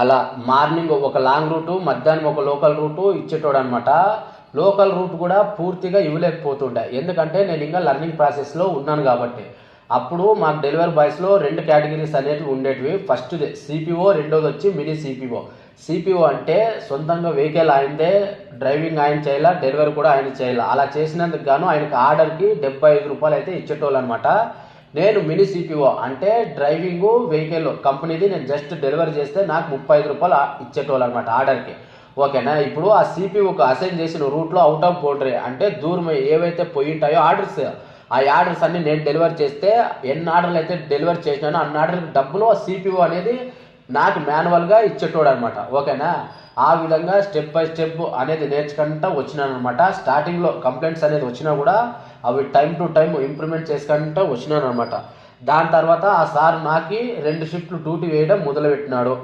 అలా మార్నింగ్ ఒక long route, మధ్యాహ్నం ఒక లోకల్ రూటు ఇచ్చేటోడు అనమాట. లోకల్ రూట్ కూడా పూర్తిగా ఇవ్వలేకపోతుండే, ఎందుకంటే నేను ఇంకా లర్నింగ్ ప్రాసెస్లో ఉన్నాను కాబట్టి. అప్పుడు మాకు డెలివరీ బాయ్స్లో 2 కేటగిరీస్ అనేవి ఉండేటివి. ఫస్ట్ది సిపిఓ, రెండోది వచ్చి మినీ సిపిఓ. సిపిఓ అంటే సొంతంగా వెహికల్ ఆయనదే, డ్రైవింగ్ ఆయన చేయాలా, డెలివరీ కూడా ఆయన చేయాలా. అలా చేసినందుకు గాను ఆయనకు ఆర్డర్కి 75 రూపాయలు అయితే ఇచ్చేటోళ్ళు అనమాట. నేను మినీ సిపిఓ అంటే డ్రైవింగ్ వెహికల్ కంపెనీది నేను జస్ట్ డెలివరీ చేస్తే నాకు 35 రూపాయలు ఇచ్చేటోళ్ళు అనమాట ఆర్డర్కి. ఓకేనా. ఇప్పుడు ఆ సిపిఓకి అసైన్ చేసిన రూట్లో అవుట్ ఆఫ్ బౌండరీ అంటే దూరం ఏవైతే పోయి ఉంటాయో ఆర్డర్స్, ఆ ఆర్డర్స్ అన్ని నేను డెలివరీ చేస్తే ఎన్ని ఆర్డర్లు అయితే డెలివరీ చేసినానో అన్ని ఆర్డర్కి డబ్బులు సిపిఓ అనేది నాకు మాన్యువల్గా ఇచ్చేటోడు అనమాట. ఓకేనా. ఆ విధంగా స్టెప్ బై స్టెప్ అనేది నేర్చుకుంటూ వచ్చినాను అనమాట. స్టార్టింగ్లో కంప్లైంట్స్ అనేది వచ్చినా కూడా అవి టైం టు టైం ఇంప్రూవ్మెంట్ చేసుకుంటూ వచ్చినాను అనమాట. దాని తర్వాత ఆ సార్ నాకు 2 షిఫ్ట్లు డ్యూటీ వేయడం మొదలుపెట్టినాడు.